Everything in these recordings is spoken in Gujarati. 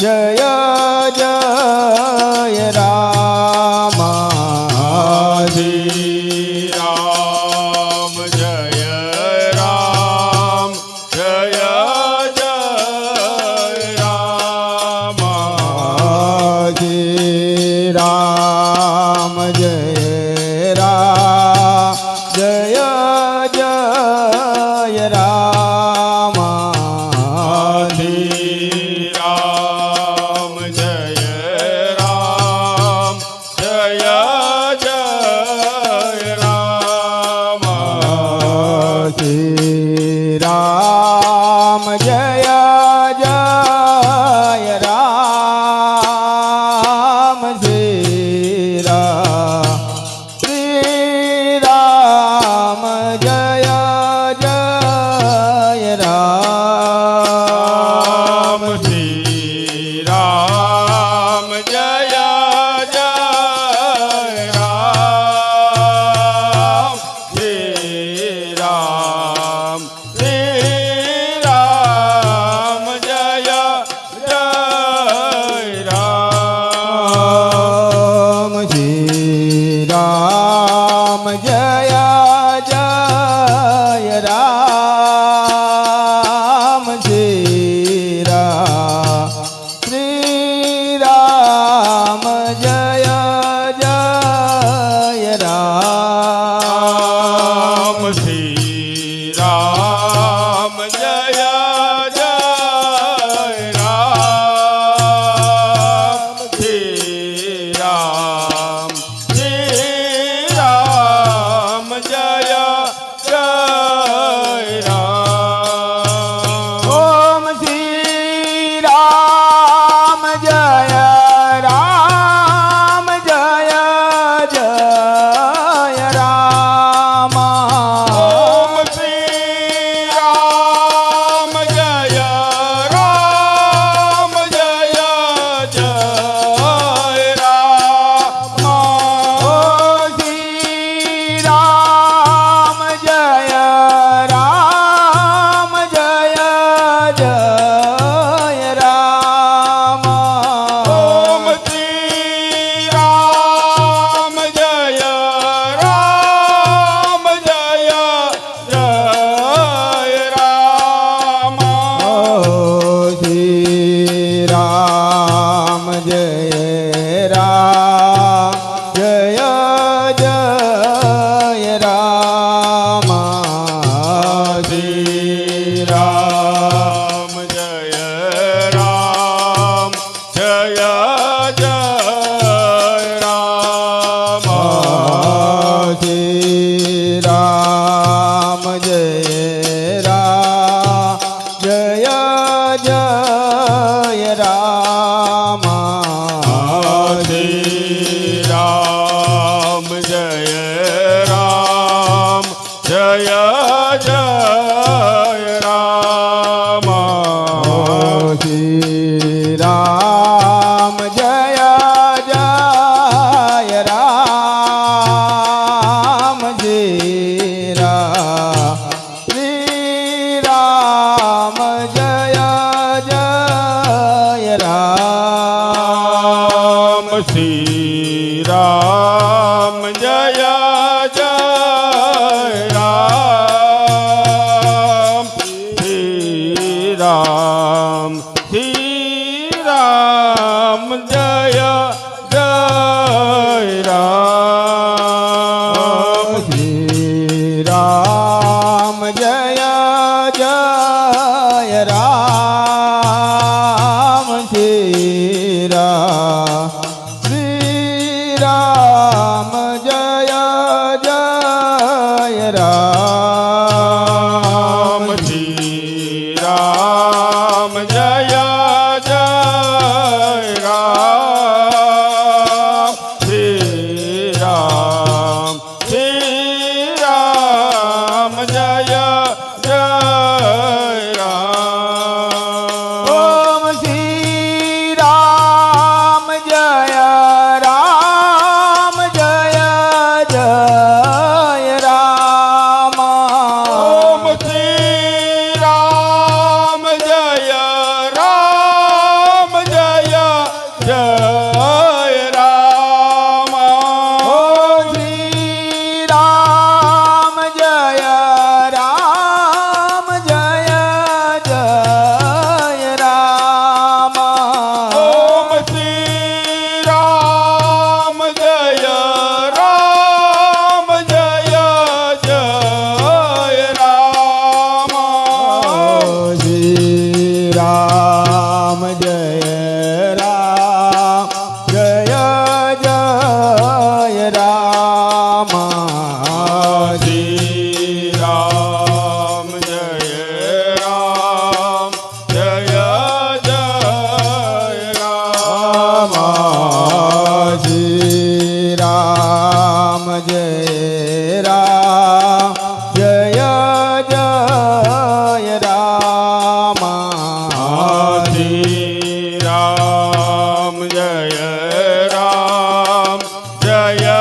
જય જય રામ શ્રી રામ જય રામ જય જય રામ શ્રી રામ જય રામ જય જય રામ શ્રી રામ જય રામ જય જય રામ શ્રી રામ જય જય રામ શ્રી રામ જય જય રામ શ્રી રામ જય જય રામ શ્રી રામ જય જય રામ શ્રી રામ જય જય રામ શ્રી રામ જય જય રામ શ્રી રામ જય જય રામ શ્રી રામ જય જય રામ ઓમ શ્રી રામ જય રામ જય જય રામ ઓમ શ્રી રામ જય રામ જય જય રામ ઓ શ્રી રામ જય રામ જય જય રામ ઓમ શ્રી રામ જય રામ જય જય રામ ઓ શ્રી રામ જય રામ જય જય રામ શ્રી રામ જય રામ જય જય રામ શ્રી રામ જય રામ જય જય રામ શ્રી રામ જય રામ જય જય રામ શ્રી રામ જય જય રામ શ્રી રામ જય જય રામ શ્રી રામ જય જય રામ શ્રી રામ જય જય રામ શ્રી રામ જય જય રામ શ્રી રામ જય જય રામ શ્રી રામ જય જય રામ શ્રી રામ જય જય રામ ઓમ શ્રી રામ જય રામ ઓ શ્રી રામ જય રામ જય જય રામ ઓમ શ્રી રામ જય રામ જય જય રામ શ્રી રામ જય રામ જય જય રામ શ્રી રામ જય રામ જય જય રામ શ્રી રામ જય રામ જય જય રામ શ્રી રામ જય રામ જય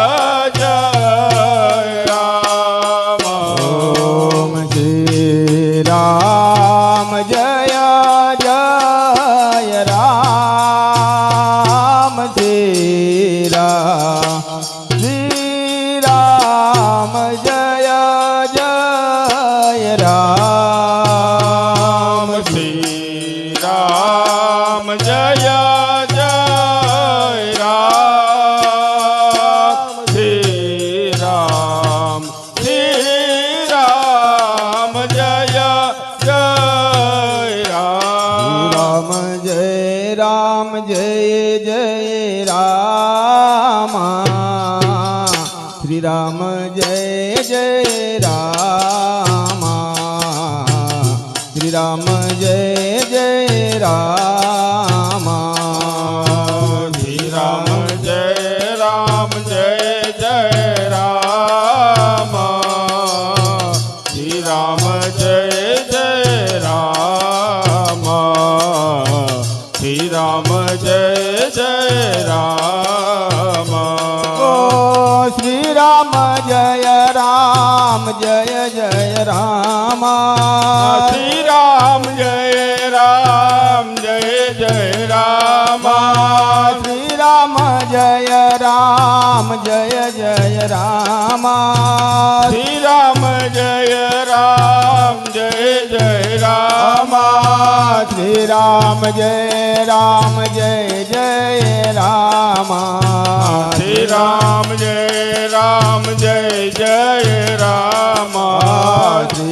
જય રામ ઓમ શ્રી રામ જય જય રામ શ્રી રામ જય જય રામ શ્રી રામ જય જય રામ શ્રી રામ જય જય રામ રામ જય રામ જય જય રામ શ્રી રામ જય જય રામ શ્રી રામ જય જય રામ શ્રી રામ જય રામ જય જય રામ શ્રી રામ જય જય રામ શ્રી રામ જય જય રામ ઓ શ્રી રામ જય રામ જય જય રામ શ્રી રામ જય રામ જય જય રામ શ્રી રામ જય રામ જય જય રામ શ્રી રામ જય રામ જય જય રામ શ્રી રામ જય રામ જય જય રામ શ્રી રામ જય રામ જય જય રામ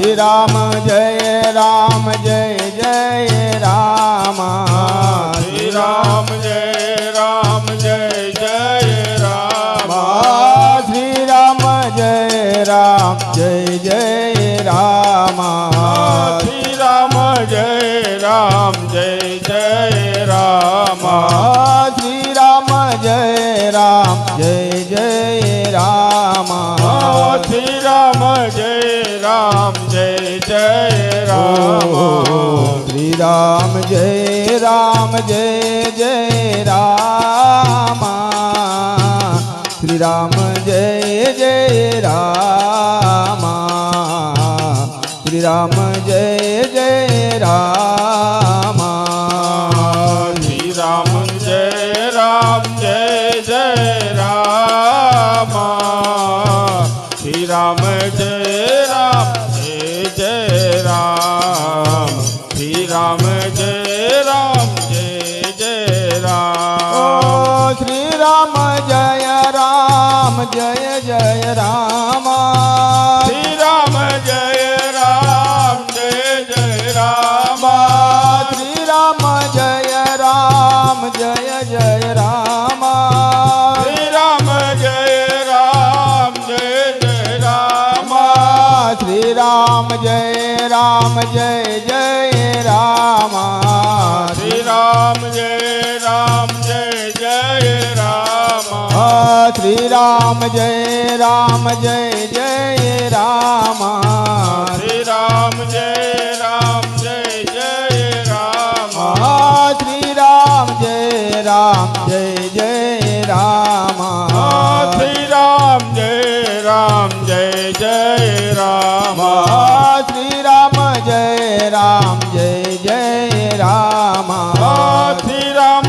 શ્રી રામ જય રામ જય જય રામ શ્રી રામ જય રામ જય જય રામ શ્રી રામ જય રામ જય જય રામ શ્રી રામ જય રામ જય જય રામ શ્રી રામ જય રામ જય જય રામ શ્રી રામ જય રામ જય જય રામ શ્રી રામ જય રામ જય જય રામ શ્રી રામ જય જય રામ શ્રી રામ જય જય રામ શ્રી રામ જય રામ જય જય રામ શ્રી રામ જય રામ જય જય રામ શ્રી રામ જય રામ જય જય રામ ઓ શ્રી રામ જય રામ જય જય રામ શ્રી રામ જય રામ જય જય રામ શ્રી રામ જય રામ જય જય રામ શ્રી રામ જય રામ જય જય રામ શ્રી રામ જય રામ જય જય રામ શ્રી રામ જય રામ જય જય રામ શ્રી રામ જય રામ જય જય રામ શ્રી રામ જય રામ જય જય રામ શ્રી રામ જય રામ જય જય રામ શ્રી રામ જય રામ જય જય રામ શ્રી રામ જય રામ જય જય રામ શ્રી રામ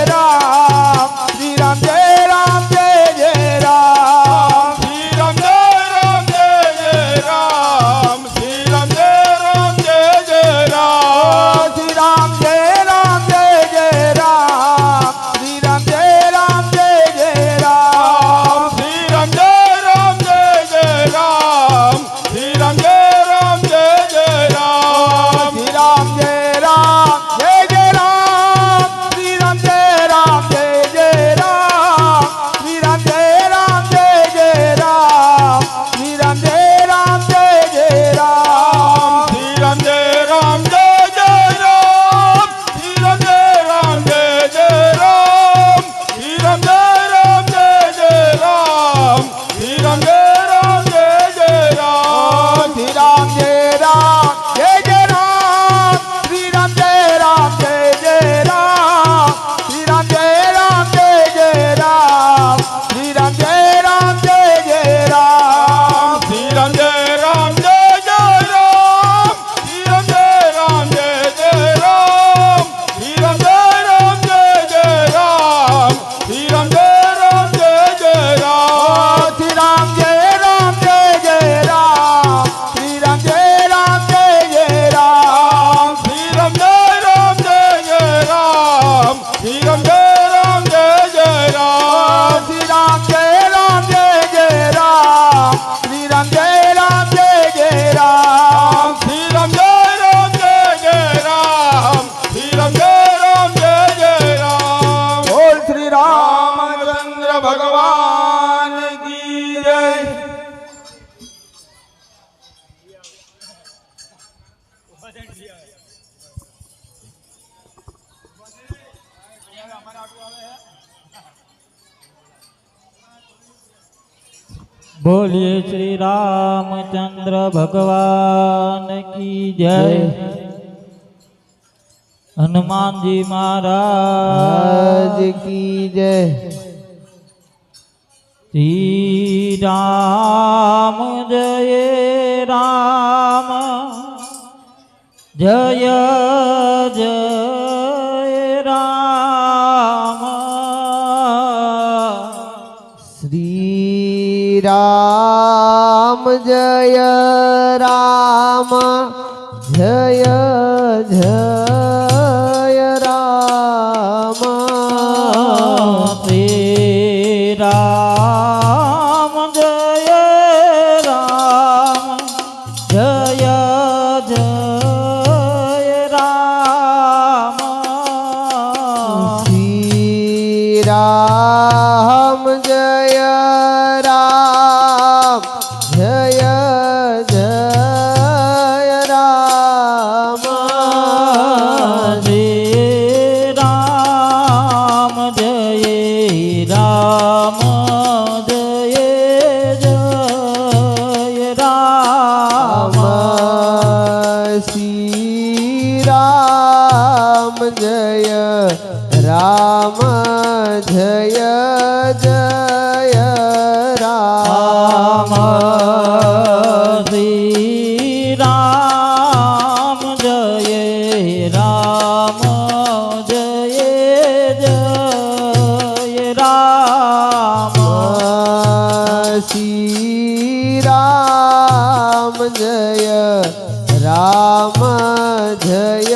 જય. बोलिए श्री रामचंद्र भगवान की जय। हनुमान जी महाराज की जय। श्री राम जय राम जय जय राम। श्री राम जय राम जय जय राम। श्री राम जय राम जय जय राम। श्री राम जय राम जय जय राम। श्री राम जय राम जय जय राम। श्री राम जय राम जय जय राम। श्री राम जय राम जय जय राम। श्री राम जय राम जय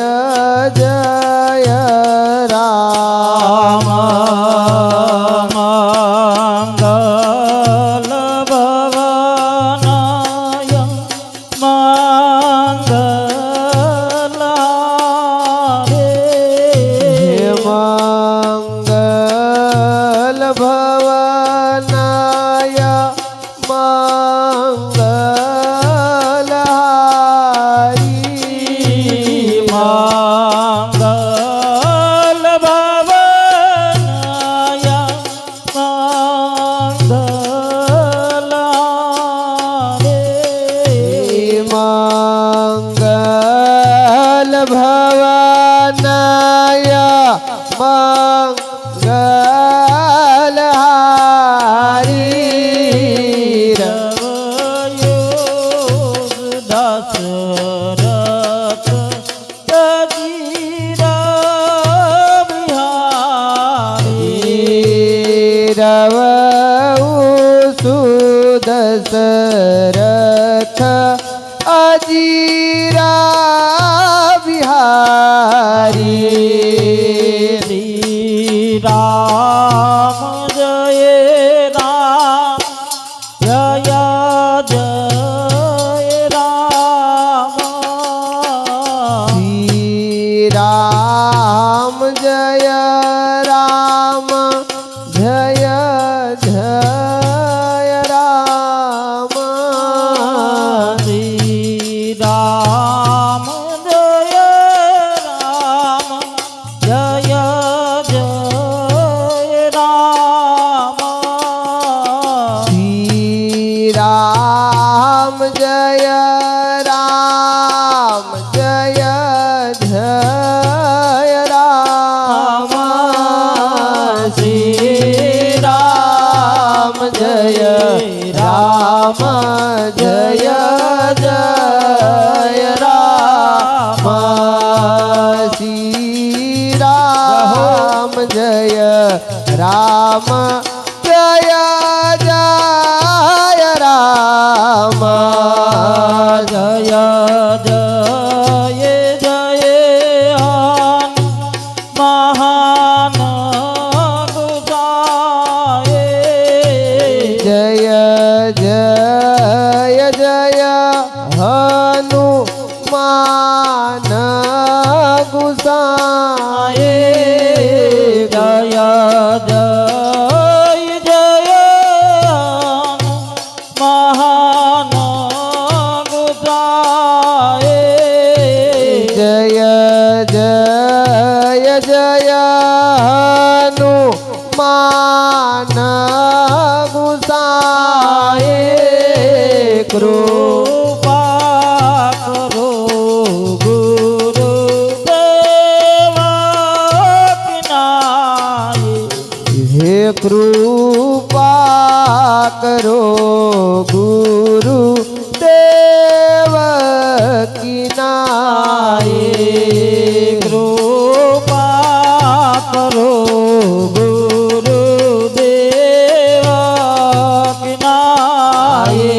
जय राम। मंगल भवनाय मंगल मंगल भवनाय मंगल हारी। मंगल भवनाय मंगल मंगल भवनाय मंगल हारी। दशरथ कबीर बिहारी। रवऊ सुदशरथ अजीरा बिहारी। श्री राम जय राम जय जय राम। श्री राम जय राम जय जय राम। श्री राम जय राम जय जय राम। श्री राम जय राम जय जय राम। श्री राम जय राम जय जय राम। श्री राम जय राम जय जय राम। जय जय जय महान गुसाए। जय जय जय हनुमान गुसाए। जय जय जय કૃપા કરો ગુરુદેવ કિનારે હે કૃપા કરો ગુરુ દેવ કિનારે કૃપા કરો ગુરુદેવ કિનારે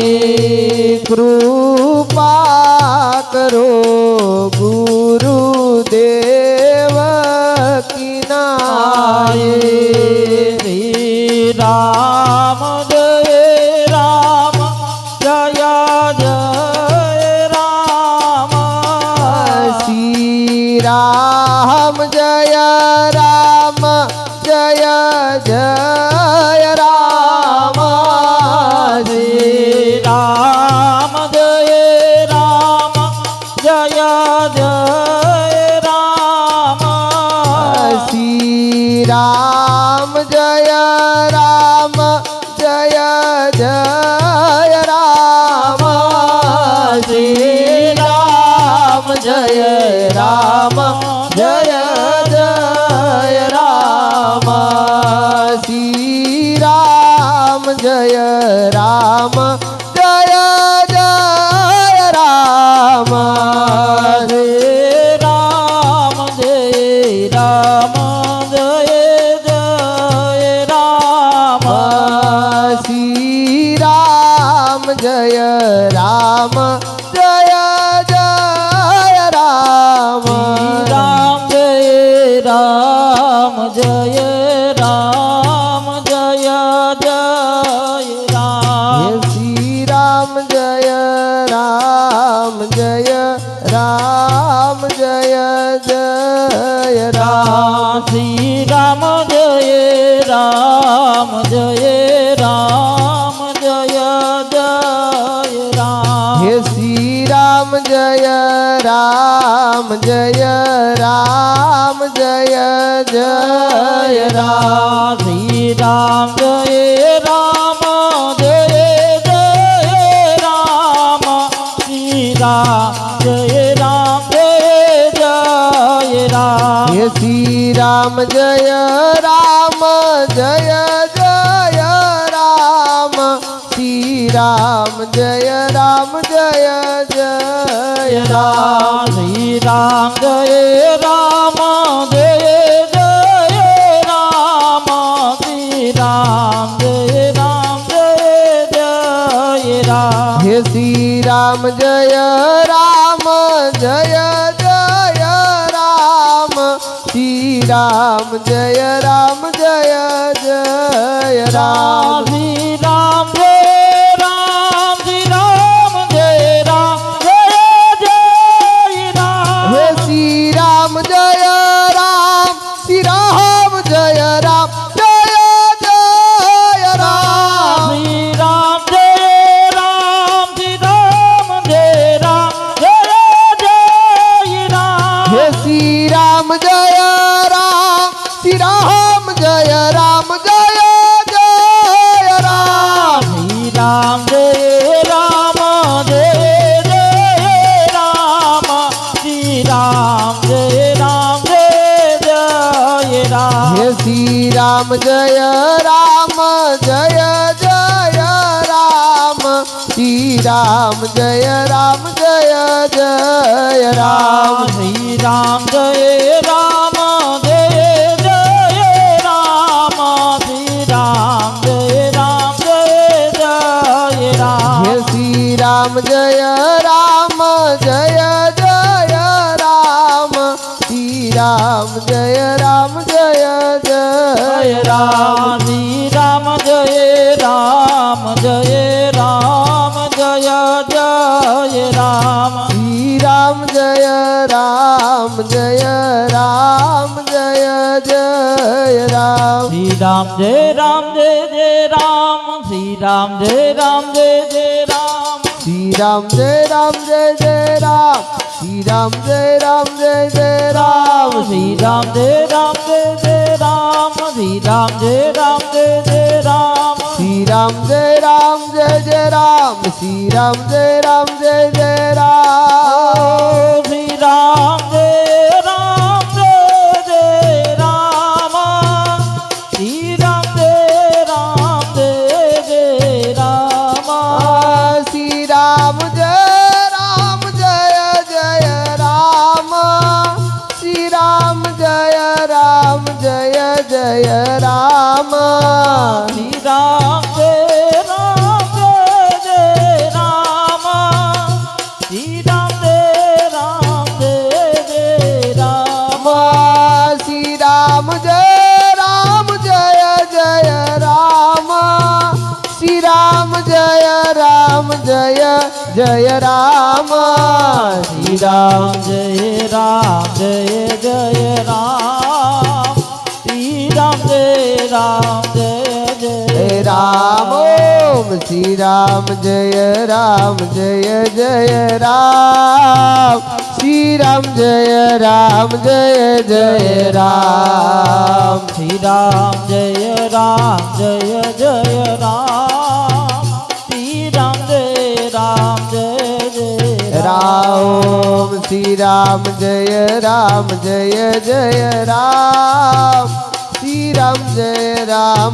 કૃપા કરો ગુરુદેવ કિનારે શ્રી રામ જય રામ જય જય રામ શ્રી રામ જય રામ જય જય રામ શ્રી રામ જય રામ જય જય રામ શ્રી રામ જય રામ જય જય રામ શ્રી રામ જય રામ જય જય રામ શ્રી રામ જય રામ જય જય રામ શ્રી રામ જય રામ જય જય રામ શ્રી રામ જય રામ જય જય રામ રામ જય રામ જય રામ જય જય રામ શ્રી રામ જય રામ જય રામ જય જય રામ શ્રી રામ જય રામ જય રામ જય જય રામ હે શ્રી રામ જય રામ જય રામ જય જય રામ શ્રી રામ જય રામ જય જય રામ શ્રી રામ જય રામ જય જય રામ હે શ્રી રામ જય રામ જય જય રામ શ્રી રામ જય રામ જય જય રામ શ્રી રામ જય રામ જય જય રામ શ્રી રામ જય રામ જય જય રામ હે શ્રી રામ જય રામ જય જય રામ શ્રી રામ જય રામ જય જય રામ શ્રી રામ જય રામ શ્રી રામ જય રામ જય જય રામ હે શ્રી રામ જય રામ શ્રી રામ જય રામ જય જય રામ શ્રી રામ જય રામ શ્રી રામ જય રામ જય જય રામ હે શ્રી રામ જય રામ શ્રી રામ જય રામ જય જય રામ શ્રી રામ જય રામ જય જય રામ શ્રી રામ જય રામ જય જય રામ હે શ્રી રામ જય રામ જય જય રામ શ્રી રામ જય રામ જય જય રામ શ્રી રામ જય રામ જય જય રામ શ્રી રામ જય રામ જય જય રામ હે શ્રી રામ જય રામ જય જય રામ શ્રી રામ જય રામ જય જય રામ શ્રી રામ જય રામ જય રામ જય જય રામ શ્રી રામ જય રામ જય રામ જય જય રામ શ્રી રામ જય રામ જય જય રામ શ્રી રામ જય રામ જય જય રામ શ્રી રામ જય રામ જય જય રામ શ્રી રામ જય રામ જય જય રામ શ્રી રામ જય રામ જય જય રામ શ્રી રામ જય રામ જય જય રામ श्री राम जय जय राम श्री राम जय जय राम श्री राम जय जय राम श्री राम जय जय राम श्री राम जय जय राम श्री राम जय जय राम श्री राम जय जय राम श्री राम जय जय राम श्री राम जय जय राम श्री राम जय जय राम श्री राम जय जय राम श्री राम जय जय राम ओम श्री राम जय जय राम श्री राम जय जय राम श्री राम जय जय राम श्री राम जय जय राम श्री राम जय जय राम श्री राम जय जय राम जय राम श्री राम जय राम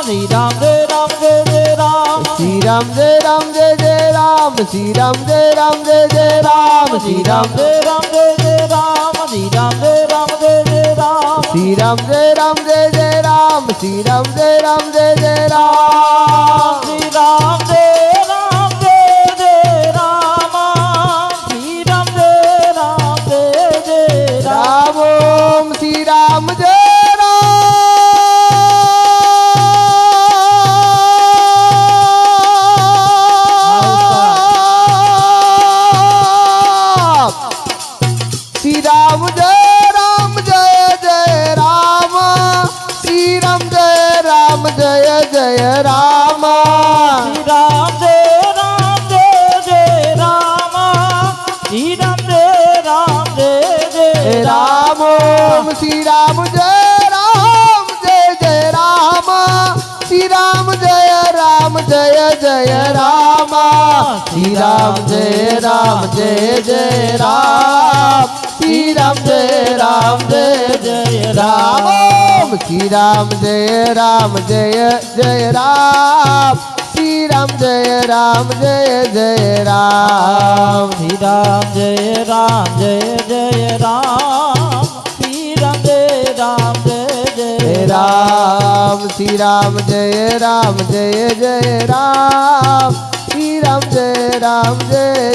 श्री राम जय जय राम श्री राम जय जय राम श्री राम जय राम श्री राम जय राम श्री राम जय जय राम श्री राम जय जय राम श्री राम जय राम श्री राम जय राम ओम श्री राम जय श्री राम जय जय राम श्री राम जय जय राम श्री राम जय जय राम श्री राम जय राम ओम श्री राम जय जय राम श्री राम जय जय राम श्री राम जय जय राम श्री राम जय जय राम ओम श्री राम जय जय राम श्री राम जय जय राम श्री राम जय जय राम श्री राम जय राम श्री राम जय जय राम श्री राम जय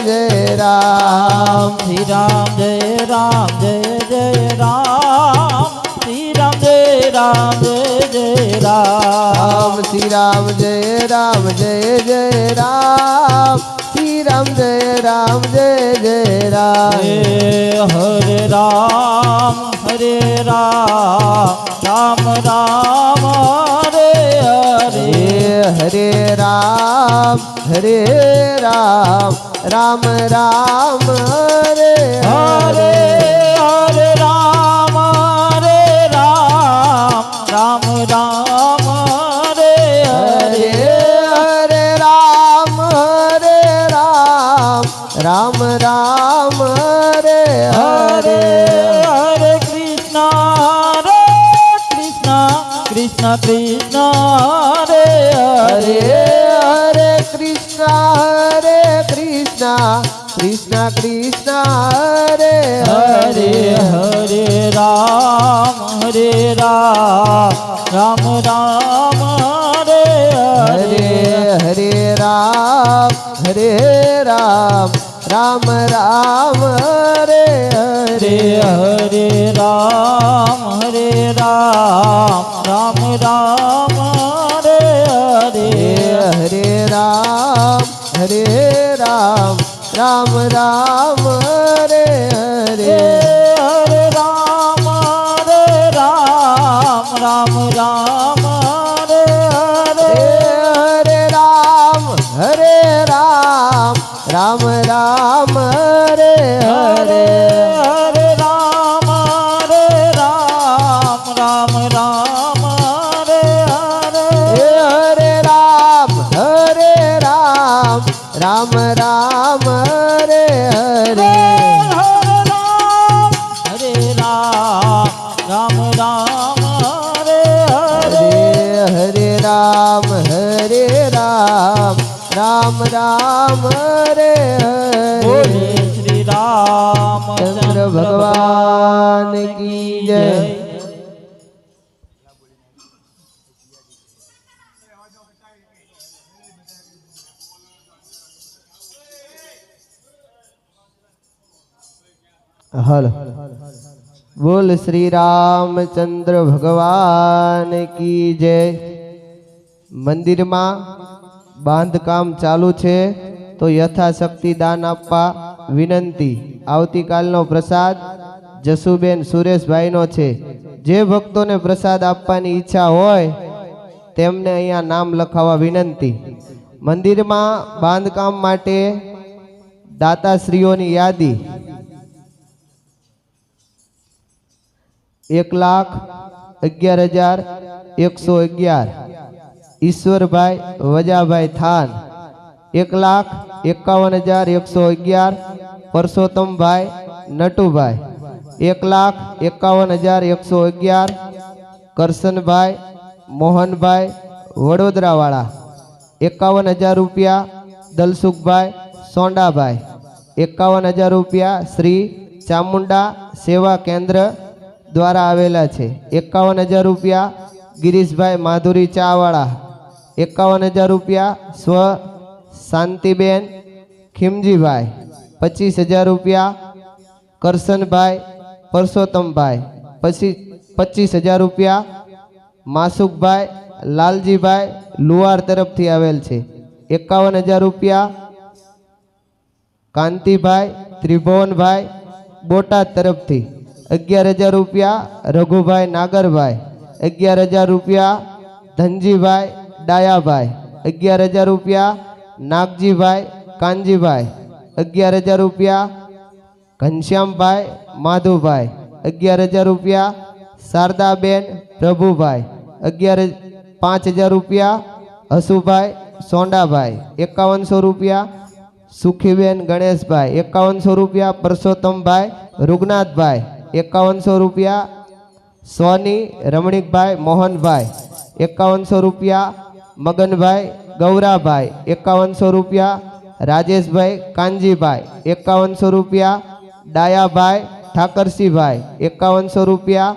जय राम श्री राम जय जय राम श्री राम जय जय राम श्री राम जय जय राम श्री राम जय जय राम हरे राम राम राम हरे हरे हरे राम राम राम हरे हरे हरे राम राम राम हरे हरे हरे हरे राम राम राम हरे हरे हरे हरे कृष्ण कृष्ण कृष्ण हरे हरे हरे हरे कृष्ण कृष्ण कृष्ण हरे हरे हरे राम राम राम हरे हरे हरे हरे राम राम राम हरे हरे हरे हरे राम राम राम हरे हरे हरे राम राम राम हरे हरे हरे राम राम राम हरे हरे हरे राम राम राम हरे हरे हरे हरे राम राम राम રામ હરે રામ રામ રામ હરે બોલે હરે શ્રી રામ ચંદ્ર ભગવાન કી જય હલ બોલ શ્રી રામચંદ્ર ભગવાન કી જય મંદિરમાં બાંધકામ ચાલુ છે તો યથાશક્તિ દાન આપવા વિનંતી આવતીકાલનો પ્રસાદ જસુબેન સુરેશભાઈનો છે જે ભક્તોને પ્રસાદ આપવાની ઈચ્છા હોય તેમને અહીંયા નામ લખાવવા વિનંતી મંદિરમાં બાંધકામ માટે દાતાશ્રીઓની યાદી 1,11,111 ઈશ્વરભાઈ વજાભાઈ થાન 1,51,111 પરસોત્તમભાઈ નટુભાઈ 1,51,111 કરશનભાઈ મોહનભાઈ વડોદરાવાળા 51,000 રૂપિયા દલસુખભાઈ સોંડાભાઈ 51,000 રૂપિયા શ્રી ચામુંડા સેવા કેન્દ્ર દ્વારા આવેલા છે 51,000 રૂપિયા ગિરીશભાઈ માધુરી ચાવાળા 51,000 રૂપિયા સ્વ શાંતિબેન ખીમજીભાઈ 25,000 રૂપિયા કરશનભાઈ પરસોત્તમભાઈ 25,000 રૂપિયા માસુકભાઈ લાલજીભાઈ લુહાર તરફથી આવેલ છે 51,000 રૂપિયા કાંતિભાઈ ત્રિભુવનભાઈ બોટાદ તરફથી 11,000 રૂપિયા રઘુભાઈ નાગરભાઈ 11,000 રૂપિયા ધનજીભાઈ ડાયાભાઈ 11,000 રૂપિયા નાગજીભાઈ કાનજીભાઈ 11,000 રૂપિયા ઘનશ્યામભાઈ માધુભાઈ 11,000 રૂપિયા શારદાબેન પ્રભુભાઈ 5,000 રૂપિયા હસુભાઈ સોંડાભાઈ 5100 રૂપિયા સુખીબેન ગણેશભાઈ 5100 રૂપિયા પરસોત્તમભાઈ રૂગનાથભાઈ 5100 રૂપિયા સોની રમણીકભાઈ મોહનભાઈ 5100 રૂપિયા મગનભાઈ ગૌરાભાઈ 5100 રૂપિયા રાજેશભાઈ કાનજીભાઈ 5100 રૂપિયા ડાયાભાઈ ઠાકરસિંહભાઈ 5100 રૂપિયા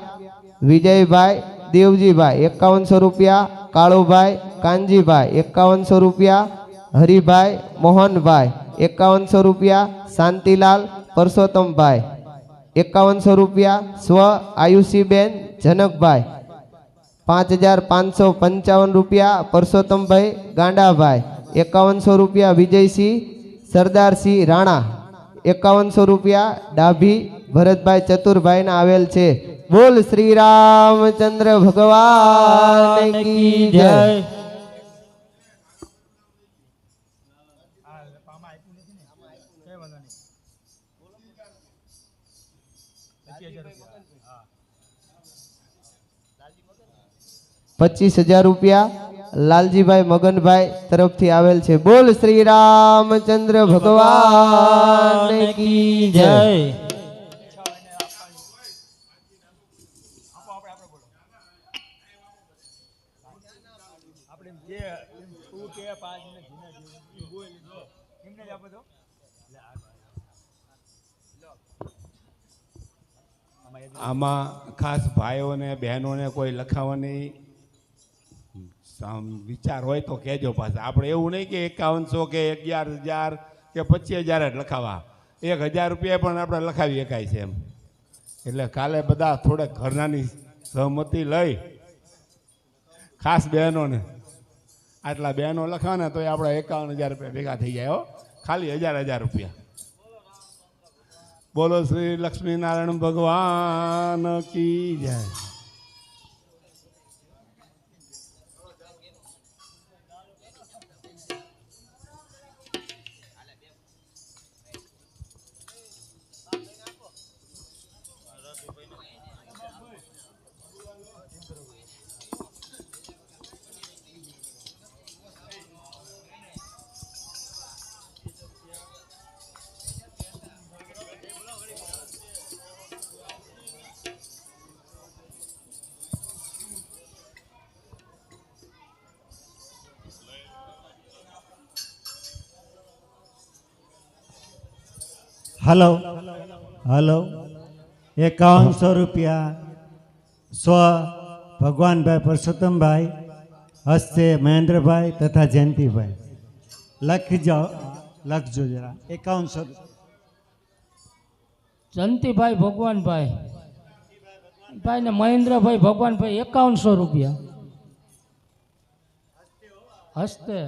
વિજયભાઈ દેવજીભાઈ 5100 રૂપિયા કાળુભાઈ કાનજીભાઈ 5100 રૂપિયા હરિભાઈ મોહનભાઈ 5100 રૂપિયા શાંતિલાલ પરસોત્તમભાઈ 5100 રૂપિયા સ્વ આયુષીબેન જનકભાઈ 5,555 રૂપિયા પરસોત્તમભાઈ ગાંડાભાઈ 5100 રૂપિયા વિજયસિંહ સરદારસિંહ રાણા 5100 રૂપિયા ડાભી ભરતભાઈ ચતુરભાઈના આવેલ છે બોલ શ્રી રામચંદ્ર ભગવાન કી જય 25,000 રૂપિયા લાલજીભાઈ મગનભાઈ તરફથી આવેલ છે બોલ શ્રી રામચંદ્ર ભગવાન કી જય આમાં ખાસ ભાઈઓને બહેનોને કોઈ લખાવવાની વિચાર હોય તો કહેજો પાછા આપણે એવું નહીં કે 5100 કે 11,000 કે 25,000 જ લખાવા 1,000 રૂપિયા પણ આપણે લખાવી શકાય છે એમ એટલે કાલે બધા થોડેક ઘરનાની સહમતિ લઈ ખાસ બહેનોને આટલા બહેનો લખાવાના તો આપણે 51,000 રૂપિયા ભેગા થઈ જાય હો ખાલી 1,000 રૂપિયા બોલો શ્રી લક્ષ્મીનારાયણ ભગવાન કી જય હલો હલો 5100 રૂપિયા સ્વ ભગવાનભાઈ પરસોત્તમભાઈ હસ્તે મહેન્દ્રભાઈ તથા જયંતિભાઈ લખજો જરા 5100 જયંતિભાઈ ભગવાનભાઈ ભાઈ ને મહેન્દ્રભાઈ ભગવાનભાઈ 5100 રૂપિયા હસ્તે.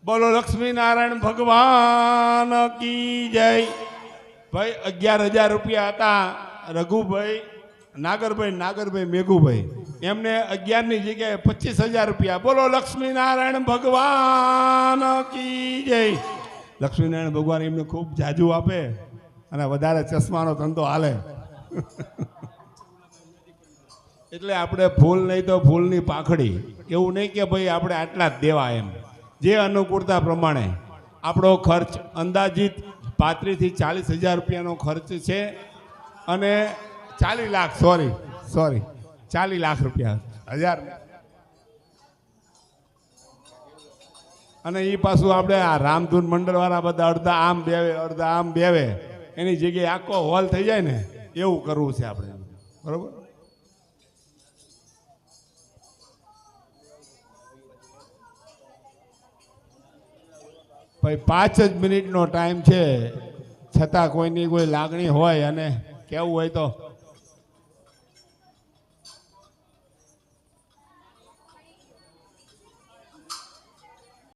બોલો લક્ષ્મી નારાયણ ભગવાન કી જય. ભાઈ 11,000 રૂપિયા હતા રઘુભાઈ નાગરભાઈ મેઘુભાઈ, એમને 11 ની જગ્યાએ 25,000 રૂપિયા. બોલો લક્ષ્મી નારાયણ ભગવાન કી જય. લક્ષ્મી નારાયણ ભગવાન એમને ખૂબ જાજુ આપે અને વધારે ચશ્માનો ધંધો હાલે. એટલે આપણે ફૂલ નહીં તો ફૂલની પાંખડી, એવું નહીં કે ભાઈ આપણે આટલા જ દેવા. એમ જે અનુકૂળતા પ્રમાણે આપણો ખર્ચ અંદાજિત 35 થી 40,000 રૂપિયાનો ખર્ચ છે અને 40 લાખ સોરી 40 લાખ રૂપિયા હજાર. અને એ પાછું આપણે આ રામધૂન મંડળવાળા બધા અડધા આમ બેવે અડધા આમ બેવે, એની જગ્યાએ આખો હોલ થઈ જાય ને એવું કરવું છે આપણે. બરોબર. ભાઈ 5 જ મિનિટનો ટાઈમ છે, છતાં કોઈની કોઈ લાગણી હોય અને કહેવું હોય તો